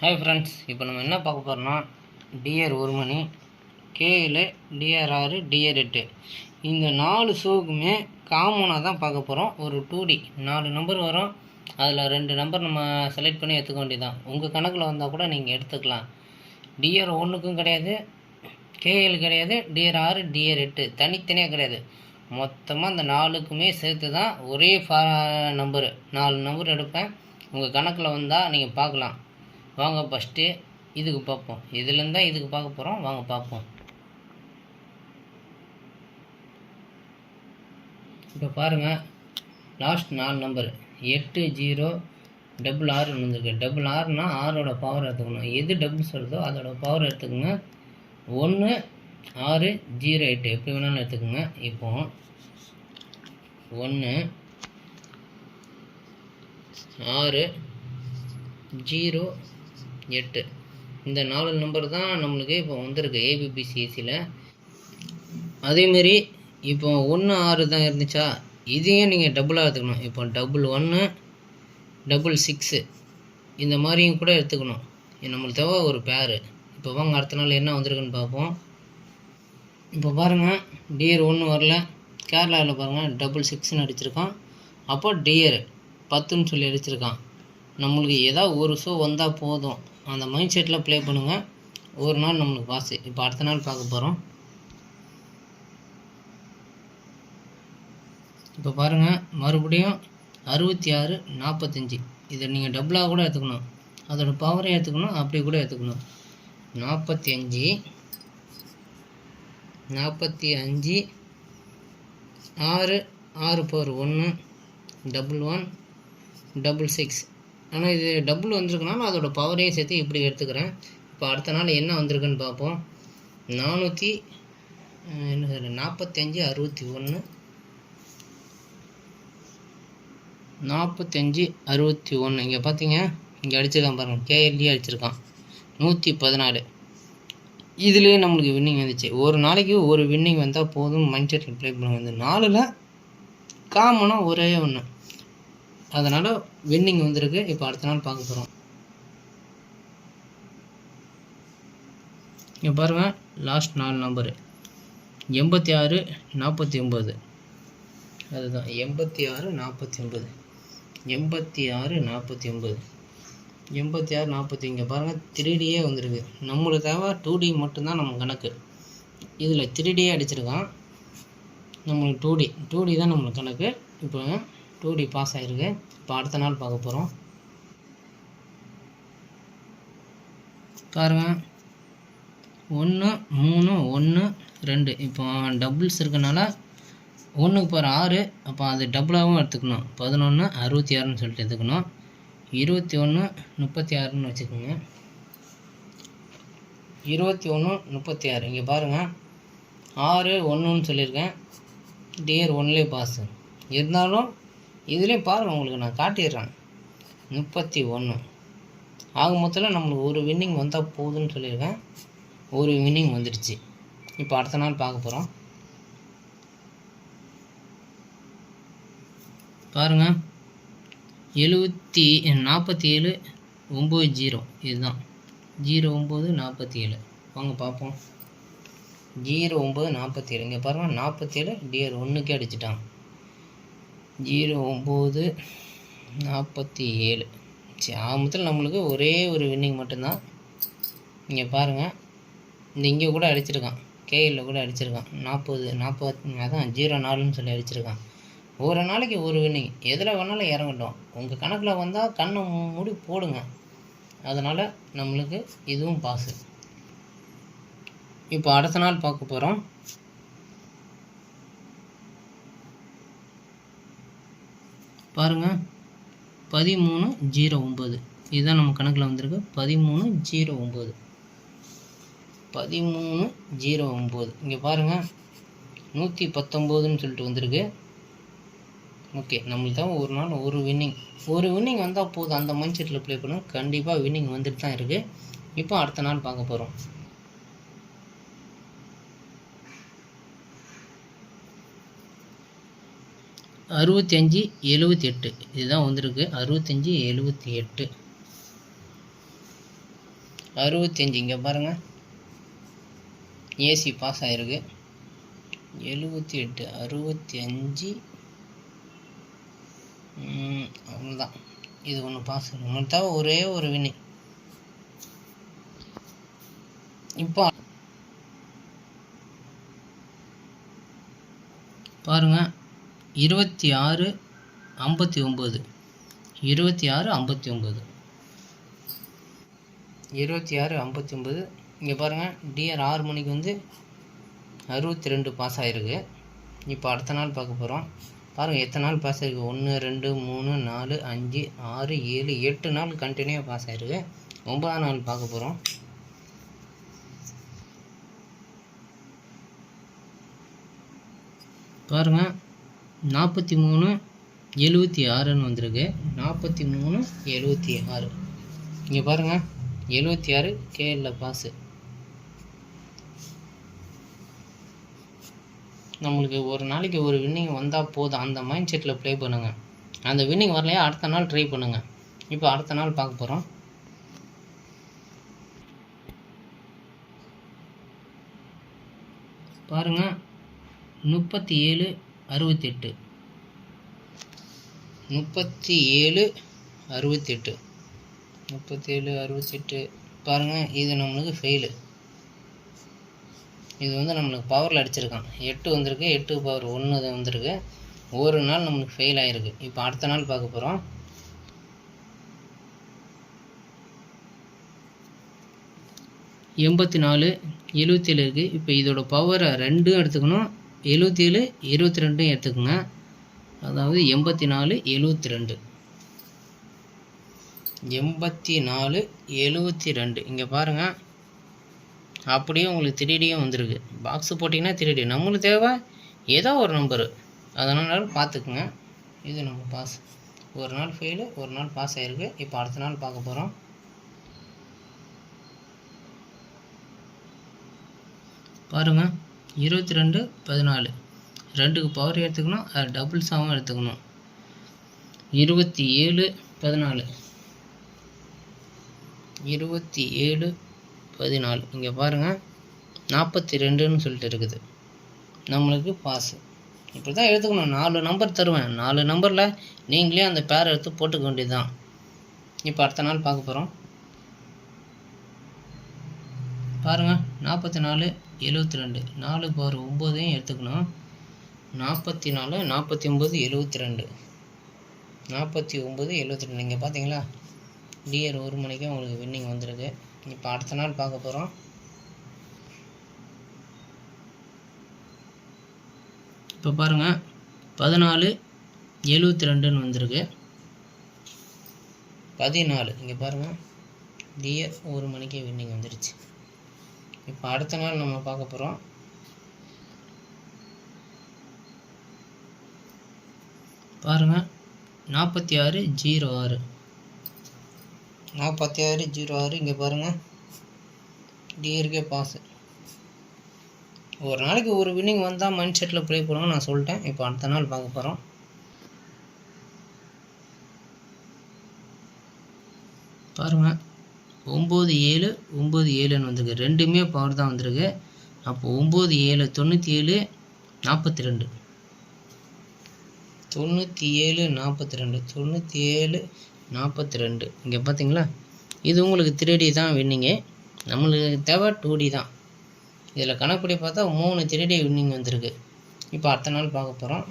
Hi friends, இப்போ நம்ம என்ன பார்க்க போகிறோம்னா டிஆர் 1 மணி, கேஎல், டிஆர் 6, டிஆர் 8 இந்த 4 ஷோவுக்குமே காமனாக தான் பார்க்க போகிறோம். ஒரு 2D 4 நம்பர் வரும். அதில் 2 நம்பர் நம்ம செலக்ட் பண்ணி எடுத்துக்க வேண்டியதான். உங்கள் கணக்கில் வந்தால் கூட நீங்கள் எடுத்துக்கலாம். டிஆர் 1க்கும் கிடையாது, கேஎல் கிடையாது, டிஆர் 6, டிஆர் 8 தனித்தனியாக கிடையாது. மொத்தமாக அந்த 4க்குமே சேர்த்து தான் ஒரே நம்பரு 4 நம்பர் எடுப்பேன். உங்கள் கணக்கில் வந்தால் நீங்கள் பார்க்கலாம். வாங்க ஃபஸ்ட்டு இதுக்கு பார்ப்போம். இதுலேருந்து தான் இதுக்கு பார்க்க போகிறோம். வாங்க பார்ப்போம். இப்போ பாருங்கள், லாஸ்ட் 4 நம்பர் 8066 வந்திருக்கு. 6 6ஓட பவர் எடுத்துக்கணும். எது டபுள் சொல்லுதோ அதோட பவர் எடுத்துக்கோங்க. 1 6 0 8 எப்படி வேணாலும் எடுத்துக்கோங்க. இப்போ 1 6 0 8 இந்த 4 நம்பர் தான் நம்மளுக்கு இப்போ வந்திருக்கு ஏபிபிசிஎஸ்சியில். அதேமாரி இப்போ 1 6 தான் இருந்துச்சா, இதையும் நீங்கள் டபுளாக எடுத்துக்கணும். இப்போ 1 1 6 இந்த மாதிரியும் கூட எடுத்துக்கணும். நம்மளுக்கு தேவை ஒரு பேரு. இப்போ வாங்க அடுத்த நாள் என்ன வந்திருக்குன்னு பார்ப்போம். இப்போ பாருங்கள், டிஆர் 1 வரல, கேரளாவில் பாருங்கள் 666ன்னு அடிச்சிருக்கான். அப்போ டிஆர் 10ன்னு சொல்லி அடிச்சிருக்கான். நம்மளுக்கு ஏதாவது ஒரு ஷோ வந்தால் போதும், அந்த மைண்ட் செட்டில் ப்ளே பண்ணுங்கள். ஒரு நாள் நம்மளுக்கு பாஸ். இப்போ அடுத்த நாள் பார்க்க போகிறோம். இப்போ பாருங்கள், மறுபடியும் 66 45 இதை நீங்கள் டபுளாக கூட எடுத்துக்கணும். அதோட பவரை எடுத்துக்கணும், அப்படி கூட எடுத்துக்கணும். 45 6 6 பவர் 1 11 66. ஆனால் இது டபுள் வந்திருக்குனாலும் அதோட பவரையும் சேர்த்து இப்படி எடுத்துக்கிறேன். இப்போ அடுத்த நாள் என்ன வந்திருக்குன்னு பார்ப்போம். 45 61 45 61 இங்கே பார்த்தீங்க, இங்கே அடிச்சிருக்கான் பாருங்கள், கேஎல்டி அடிச்சிருக்கான் 114. இதுலேயே நம்மளுக்கு வின்னிங் வந்துச்சு. ஒரு நாளைக்கு ஒரு வின்னிங் வந்தால் போதும், மைண்ட் செட்டில் ப்ளே பண்ணுவாங்க. இந்த 4ல் காமனாக ஒரே ஒன்று, அதனால் வின்னிங் வந்திருக்கு. இப்போ அடுத்த நாள் பார்க்க போகிறோம். இங்கே பாருங்கள், லாஸ்ட் 4 நம்பரு 86 49 அதுதான் 86 49 86 49 86 40. இங்கே பாருங்கள் 3Dயே வந்திருக்கு. நம்மளுக்கு தேவை 2D மட்டும்தான் நம்ம கணக்கு. இதில் 3Dயே அடிச்சிருக்கான். நம்மளுக்கு 2D தான் நம்மளுக்கு கணக்கு. இப்போ 2D பாஸ் ஆகிருக்கு. இப்போ அடுத்த நாள் பார்க்க போகிறோம். பாருங்கள், 1 3 1 2 இப்போ டபுள்ஸ் இருக்கனால 1க்கு போகிற 6, அப்போ அது டபுளாகவும் எடுத்துக்கணும். 11 66ன்னு சொல்லிட்டு எடுத்துக்கணும். 21 36ன்னு வச்சுக்கோங்க. 21 36 இங்கே பாருங்கள், 6 1ன்னு சொல்லியிருக்கேன். டிஆர் 1லே பாஸு இருந்தாலும் இதுலேயும் பாருங்கள், உங்களுக்கு நான் காட்டிடுறேன். 31 ஆக மொத்தத்தில் நம்மளுக்கு ஒரு வின்னிங் வந்தால் போதுன்னு சொல்லியிருக்கேன். ஒரு வின்னிங் வந்துடுச்சு. இப்போ அடுத்த நாள் பார்க்க போகிறோம். பாருங்கள், 47 90 இதுதான் 09 47. வாங்க பார்ப்போம். 09 47 இங்கே பாருங்கள், 47 டிஆர் 1க்கே அடிச்சிட்டான். 09 47 சரி, ஆரம்பத்தில் நம்மளுக்கு ஒரே ஒரு வின்னிங் மட்டும்தான். இங்கே பாருங்கள், இந்த இங்கே கூட அடிச்சிருக்கான், கேஎல்ல கூட அடிச்சிருக்கான். 40 அதான் 04ன்னு சொல்லி அடிச்சிருக்கான். ஒரு நாளைக்கு ஒரு வின்னிங், எதில் வேணாலும் இறங்கட்டும். உங்கள் கணக்கில் வந்தால் கண்ணை மூடி போடுங்க. அதனால் நம்மளுக்கு இதுவும் பாஸு. இப்போ அடுத்த நாள் பார்க்க போகிறோம். பாருங்கள், 1309 இதுதான் நம்ம கணக்கில் வந்திருக்கு. 1309 1309 இங்கே பாருங்கள், 119ன்னு சொல்லிட்டு வந்திருக்கு. ஓகே, நம்மளுக்கு தான் ஒரு நாள் ஒரு வின்னிங் வந்தால் போதும். அந்த மைண்ட் செட்டில் ப்ளே பண்ணும். கண்டிப்பாக வின்னிங் வந்துட்டு தான் இருக்குது. இப்போ அடுத்த நாள் பார்க்க போகிறோம். அறுபத்தஞ்சு 78 இதுதான் வந்திருக்கு. 65 78 65 இங்கே பாருங்கள் ஏசி பாஸ் ஆகிருக்கு. 78 65 அவ்வளோதான். இது ஒன்று பாஸ். நம்மளுக்கு தேவை ஒரே ஒரு வின்னிங். இப்போ பாருங்கள் 26 59 26 59 26 59 இங்கே பாருங்கள் டிஆர் 6 மணிக்கு வந்து 62 பாஸ் ஆகிருக்கு. இப்போ அடுத்த நாள் பார்க்க போகிறோம். பாருங்கள் எத்தனை நாள் பாஸ் ஆகிருக்கு. 1 2 3 4 5 6 7 8 நாள் கண்டினியூவாக பாஸ் ஆகிருக்கு. 9ஆம் நாள் பார்க்க போகிறோம். பாருங்கள் 43 76ன்னு வந்திருக்கு. 43 76 இங்கே பாருங்கள் 76 கேஎல்ல பாஸு. நம்மளுக்கு ஒரு நாளைக்கு ஒரு வின்னிங் வந்தால் போதும், அந்த மைண்ட் செட்டில் ப்ளே பண்ணுங்கள். அந்த வின்னிங் வரலையா அடுத்த நாள் ட்ரை பண்ணுங்கள். இப்போ அடுத்த நாள் பார்க்க போகிறோம். பாருங்கள் 37 68 37 68 37 68 பாருங்கள் இது நம்மளுக்கு ஃபெயிலு. இது வந்து நம்மளுக்கு பவரில் அடிச்சிருக்கான். 8 வந்திருக்கு. 8 பவர் 1 வந்திருக்கு. ஒரு நாள் நம்மளுக்கு ஃபெயில் ஆகிருக்கு. இப்போ அடுத்த நாள் பார்க்க போகிறோம். எண்பத்தி 4 77 இருக்குது. இப்போ இதோட பவரை 2 எடுத்துக்கணும். 77 22 எடுத்துக்கோங்க. அதாவது 84 72 84 72 இங்கே பாருங்கள் அப்படியே உங்களுக்கு 3Dயும் வந்திருக்கு. பாக்ஸு போட்டிங்கன்னா 3D. நம்மளுக்கு தேவை ஏதோ ஒரு நம்பரு, அதனால் பார்த்துக்குங்க. இது நம்ம பாஸ். ஒரு நாள் ஃபெயிலு, ஒரு நாள் பாஸ் ஆகிருக்கு. இப்போ அடுத்த நாள் பார்க்க போகிறோம். பாருங்கள் 22 14 2க்கு பவர் எடுத்துக்கணும். அது டபுள்ஸாகவும் எடுத்துக்கணும். 27 14 27 14 இங்கே பாருங்கள் 42ன்னு சொல்லிட்டு இருக்குது. நம்மளுக்கு பாஸு. இப்படி தான் எடுத்துக்கணும். 4 நம்பர் தருவேன். 4 நம்பரில் நீங்களே அந்த பேரை எடுத்து போட்டுக்க வேண்டியது தான். இப்போ அடுத்த நாள் பார்க்க போகிறோம். பாருங்கள் 44 72 4 பவர் 9ஐயும் எடுத்துக்கணும். 44 49 72 49 72 இங்கே பார்த்தீங்களா டிஆர் 1 மணிக்கு உங்களுக்கு வின்னிங் வந்திருக்கு. இப்போ அடுத்த நாள் பார்க்க போகிறோம். இப்போ பாருங்கள் 14 72ன்னு வந்திருக்கு. 14 இங்கே பாருங்கள் டிஆர் 1 மணிக்கே வின்னிங் வந்துடுச்சு. இப்போ அடுத்த நாள் நம்ம பார்க்க போகிறோம். பாருங்கள் 46 06 46 06 இங்கே பாருங்கள் டிஆருக்கே பாஸு. ஒரு நாளைக்கு ஒரு வின்னிங் வந்தால் மைண்ட் செட்டில் ப்ளே பண்ணுவோம் நான் சொல்லிட்டேன். இப்போ அடுத்த நாள் பார்க்க போகிறோம். பாருங்கள் 97 97ன்னு வந்திருக்கு. ரெண்டுமே பவர் தான் வந்திருக்கு. அப்போ 97 97 42 97 42 97 42 இங்கே பார்த்தீங்களா இது உங்களுக்கு 3D தான் வின்னிங்கு. நம்மளுக்கு தேவை 2D தான். இதில் கணக்குப்படி பார்த்தா 3 3D வின்னிங் வந்திருக்கு. இப்போ அடுத்த நாள் பார்க்க போகிறோம்.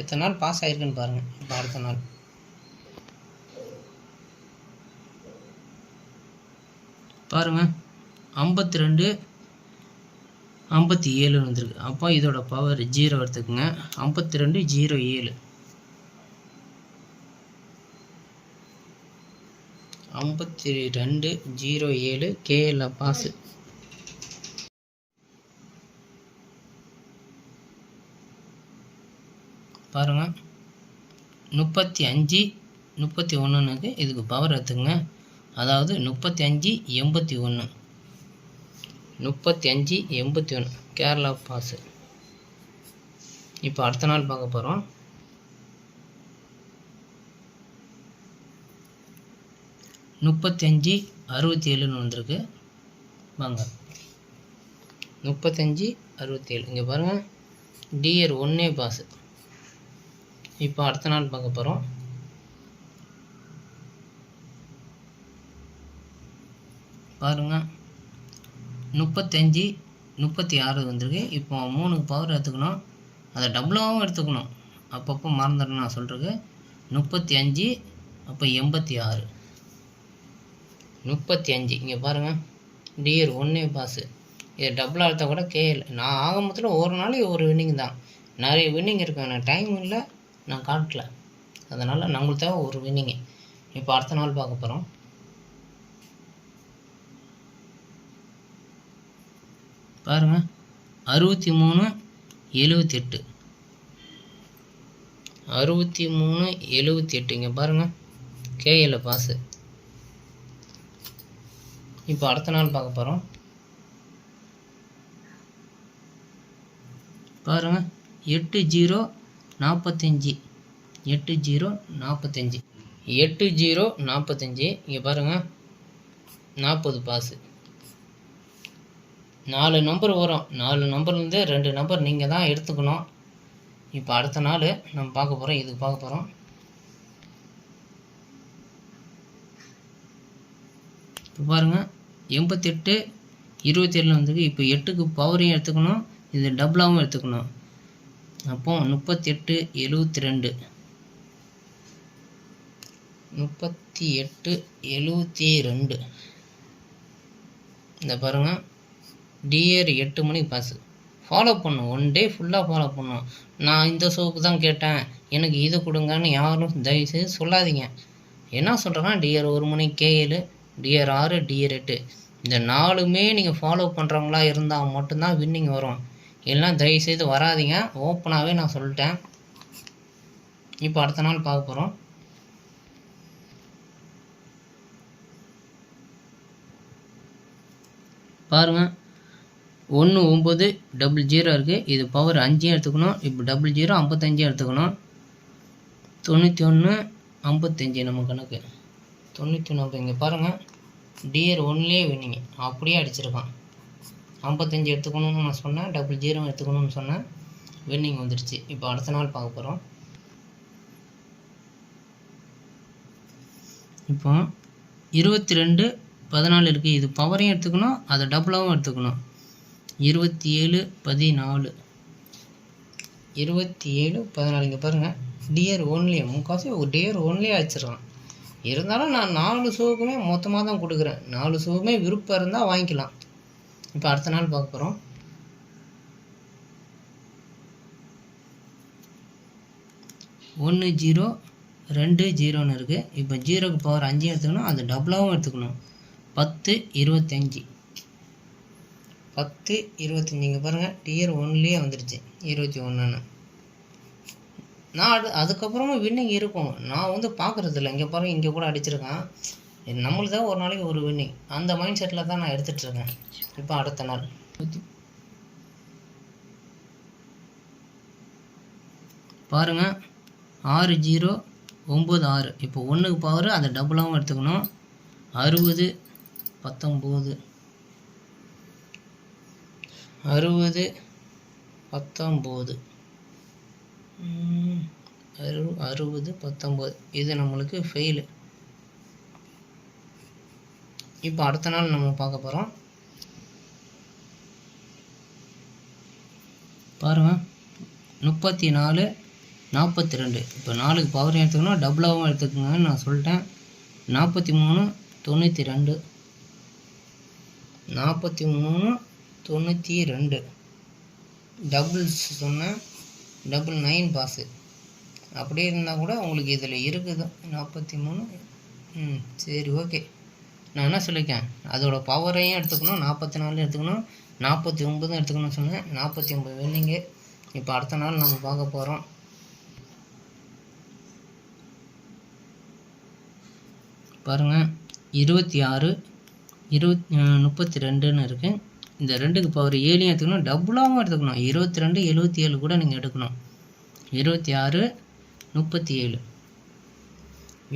எத்தனை நாள் பாஸ் ஆகிருக்குன்னு பாருங்கள். இப்போ அடுத்த நாள் பாருங்கள் 52 57ன்னு வந்திருக்கு. அப்போ இதோட பவர் 0 எடுத்துக்குங்க. 52 07 52 07 கேஎல்ல பாஸு. பாருங்கள் 35 31னுக்கு இதுக்கு பவர் எடுத்துங்க. அதாவது 35 81 35 81 கேரளா பாஸு. இப்போ அடுத்த நாள் பார்க்க போகிறோம். முப்பத்தஞ்சு 67ன்னு வந்திருக்கு. வாங்க 35 67 இங்கே பாருங்கள், டிஆர் 1 பாஸு. இப்போ அடுத்த நாள் பார்க்க போகிறோம். பாருங்கள் 35 36 வந்திருக்கு. இப்போ 3க்கு பவர் எடுத்துக்கணும், அதை டபுளாகவும் எடுத்துக்கணும். அப்பப்போ மறந்துடணும் நான் சொல்கிறது. 35 அப்போ 86 35 இங்கே பாருங்கள், டிஆர் 1 பாஸு. இது டபுளாக எடுத்தால் கூட கேஎல். நான் ஆக மொத்தத்தில் ஒரு நாளைக்கு ஒரு வின்னிங் தான். நிறைய வின்னிங் இருக்கு, எனக்கு டைம் இல்லை, நான் காட்டல. அதனால் நம்மளுக்கு தேவை ஒரு வின்னிங்கு. இப்போ அடுத்த நாள் பார்க்க போகிறோம். பாருங்கள் 63 78 63 78 இங்கே பாருங்கள், கேஎல் பாஸு. இப்போ அடுத்த நாள் பார்க்க போகிறோம். பாருங்கள் 80 45 80 45 80 45 இங்கே பாருங்கள், 40 பாஸு. 4 நம்பர் வரும். 4 நம்பர்லேருந்து 2 நம்பர் நீங்கள் தான் எடுத்துக்கணும். இப்போ அடுத்த நாள் நம்ம பார்க்க போகிறோம். இதுக்கு பார்க்க போகிறோம். இப்போ பாருங்கள் 88 27 வந்துருக்கு. இப்போ 8க்கு பவரையும் எடுத்துக்கணும், இது டபுளாகவும் எடுத்துக்கணும். அப்போ 38 72 38 72 இந்த பாருங்கள், டிஆர் 8 மணிக்கு பாஸு. ஃபாலோ பண்ணும், 1 டே ஃபுல்லாக ஃபாலோ பண்ணும். நான் இந்த சோப்பு தான் கேட்டேன், எனக்கு இதை கொடுங்கன்னு யாரும் தயவுசெய்து சொல்லாதீங்க. என்ன சொல்கிறேன்னா, டிஆர் 1 மணிக்கு கேஎல், டிஆர் 6 டிஆர் 8 இந்த 4மே நீங்கள் ஃபாலோ பண்ணுறவங்களா இருந்தால் மட்டும்தான் வின்னிங் வரும். இல்லைனா தயவுசெய்து வராதிங்க, ஓப்பனாகவே நான் சொல்லிட்டேன். இப்போ அடுத்த நாள் பார்க்க போகிறோம். பாருங்கள் 1 9 00 இருக்குது. இது பவர் 5 எடுத்துக்கணும். இப்போ 00 55 எடுத்துக்கணும். 91 55 நம்ம கணக்கு 91. இங்கே பாருங்கள், டிஆர் 1லேயே வின்னிங்க, அப்படியே அடிச்சிருக்கான். 55 எடுத்துக்கணும்னு நான் சொன்னேன், 00 எடுத்துக்கணும்னு சொன்னேன், வின்னிங் வந்துடுச்சு. இப்போ அடுத்த நாள் பார்க்க போகிறோம். இப்போ 22 14 இருக்குது. இது பவரையும் எடுத்துக்கணும், அதை டபுளாகவும் எடுத்துக்கணும். 27 14 27 14 இங்கே பாருங்கள், டிஆர் 1லேயே முக்கால்வாசி ஒரு டிஆர் 1லேயே அடிச்சிடலாம். இருந்தாலும் நான் 4 ஷோவுக்குமே மொத்தமாக தான் கொடுக்குறேன். 4 ஷோவுமே விருப்பம் இருந்தால் வாங்கிக்கலாம். இப்போ அடுத்த நாள் பார்க்க போகிறோம். ஒன்று 0 2 0ன்னு இருக்குது. இப்போ 0க்கு பவர் 5 எடுத்துக்கணும், அது டபுளாகவும் எடுத்துக்கணும். 10 25 10 25 இங்கே பாருங்கள், டிஆர் 1லேயே வந்துடுச்சு 21ன்னு. நான் அதுக்கப்புறமும் வின்னிங் இருக்கும். நான் வந்து பார்க்குறதில்ல. இங்கே பாருங்கள், இங்கே கூட அடிச்சிருக்கேன். நம்மளுக்கு தான் ஒரு நாளைக்கு ஒரு வின்னிங், அந்த மைண்ட் செட்டில் தான் நான் எடுத்துகிட்ருக்கேன். இப்போ அடுத்த நாள் பாருங்கள் 6 0 9 6. இப்போ 1க்கு பவர் அதை டபுளாகவும் எடுத்துக்கணும். 60 19 60 19 60 19 இது நம்மளுக்கு ஃபெயிலு. இப்போ அடுத்த நாள் நம்ம பார்க்க போகிறோம். பாருங்கள் 34 42. இப்போ 4க்கு பவர் எடுத்துக்கணும், டபுளாகவும் எடுத்துக்கோங்கன்னு நான் சொல்லிட்டேன். 43 92 43 92 டபுள்ஸ் சொன்னேன், 99 பாஸு. அப்படியே இருந்தால் கூட உங்களுக்கு இதில் இருக்குது 43. சரி ஓகே. நான் என்ன சொல்லியிருக்கேன், அதோட பவரையும் எடுத்துக்கணும், 44 எடுத்துக்கணும், 49 எடுத்துக்கணும்னு சொன்னேன். 49 வின்னிங்கு. இப்போ அடுத்த நாள் நம்ம பார்க்க போகிறோம். பாருங்கள் 26 32ன்னு இருக்குது. இந்த 2க்கு பவர் 7 எடுத்துக்கணும், டபுளாகவும் எடுத்துக்கணும். 22 77 கூட நீங்கள் எடுக்கணும். 26 37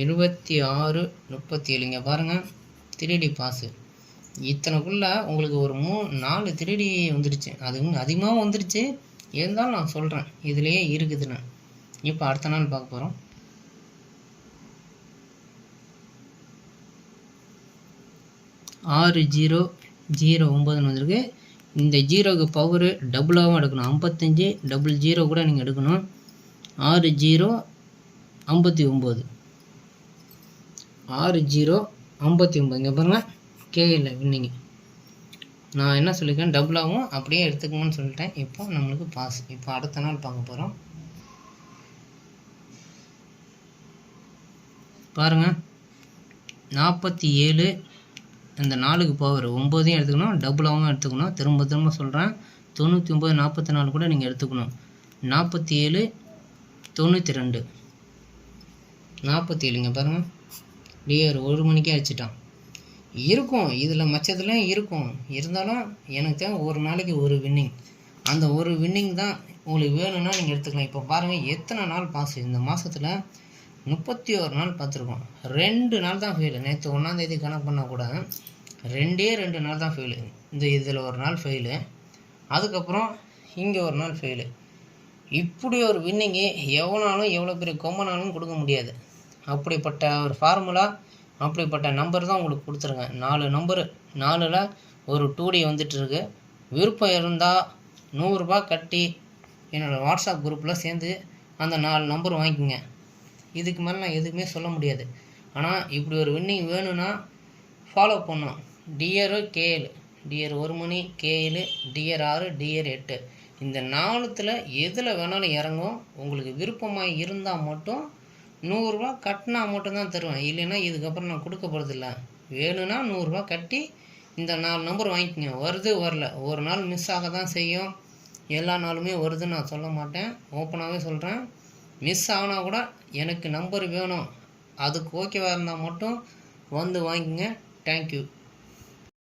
26 37 இங்கே பாருங்கள், 3D பாஸு. இத்தனைக்குள்ளே உங்களுக்கு ஒரு 4 3D வந்துடுச்சு. அது அதிகமாக வந்துடுச்சு, இருந்தாலும் நான் சொல்கிறேன் இதுலேயே இருக்குதுன்னு. இப்போ அடுத்த நாள் பார்க்க போகிறோம். 6009 வந்திருக்கு. இந்த ஜீரோக்கு பவரு டபுளாகவும் எடுக்கணும். 55 டபுள் ஜீரோ கூட நீங்கள் எடுக்கணும். 6059 6059 இங்கே பாருங்கள், கேஎல்ல வின்னிங்க. நான் என்ன சொல்லியிருக்கேன், டபுளாகவும் அப்படியே எடுத்துக்கணும்னு சொல்லிட்டேன். இப்போ நம்மளுக்கு பாஸ். இப்போ அடுத்த நாள் பார்க்க போகிறோம். பாருங்கள், 47 இந்த 4க்கு பவர் 9 எடுத்துக்கணும், டபுளாகவும் எடுத்துக்கணும். திரும்ப சொல்கிறேன், 99 44 கூட நீங்கள் எடுத்துக்கணும். 47 92 47 இங்கே பாருங்கள், டிஆர் 1 மணிக்கே அடிச்சிட்டான். இருக்கும் இதில் மச்சத்தில் இருக்கும், இருந்தாலும் எனக்கு தேவை ஒரு நாளைக்கு ஒரு வின்னிங். அந்த ஒரு வின்னிங் தான் உங்களுக்கு வேணும்னா நீங்கள் எடுத்துக்கலாம். இப்போ பாருங்கள் எத்தனை நாள் பாஸ். இந்த மாதத்தில் 31 நாள் பார்த்துருக்கோம். 2 நாள் தான் ஃபெயிலு. நேற்று 1ஆம் தேதி கணக்கு பண்ணால் கூட 2 நாள் தான் ஃபெயிலு. இதில் ஒரு நாள் ஃபெயிலு, அதுக்கப்புறம் இங்கே ஒரு நாள் ஃபெயிலு. இப்படி ஒரு வின்னிங்கு எவ்வளோ பெரிய கொம்பனாலும் கொடுக்க முடியாது. அப்படிப்பட்ட ஒரு ஃபார்முலா, அப்படிப்பட்ட நம்பர் தான் உங்களுக்கு கொடுத்துருங்க. 4 நம்பரு, 4ல் ஒரு 2D வந்துட்டுருக்கு. விருப்பம் இருந்தால் 100 ரூபா கட்டி என்னோடய வாட்ஸ்அப் குரூப்பில் சேர்ந்து அந்த 4 நம்பர் வாங்கிக்கோங்க. இதுக்கு மேலே நான் எதுவுமே சொல்ல முடியாது. ஆனால் இப்படி ஒரு வின்னிங் வேணும்னா ஃபாலோ பண்ணணும். டிஆர் கேஎல், டிஆர் 1 மணி, கேஎல், டிஆர் 6, டிஆர் 8 இந்த 4த்தில் எதில் வேணாலும் இறங்கும். உங்களுக்கு விருப்பமாக இருந்தால் மட்டும் 100 ரூபா கட்டினா மட்டும்தான் தருவேன். இல்லைன்னா இதுக்கப்புறம் நான் கொடுக்க போகிறதில்ல. வேணும்னா 100 ரூபா கட்டி இந்த 4 நம்பர் வாங்கிக்கோங்க. வருது வரல, ஒரு நாள் மிஸ் ஆக தான் செய்யும். எல்லா நாளுமே வருதுன்னு நான் சொல்ல மாட்டேன், ஓப்பனாகவே சொல்கிறேன். மிஸ் ஆகினா கூட எனக்கு நம்பர் வேணும், அதுக்கு ஓகேவாக இருந்தால் மட்டும் வந்து வாங்கிக்கோங்க. தேங்க்யூ.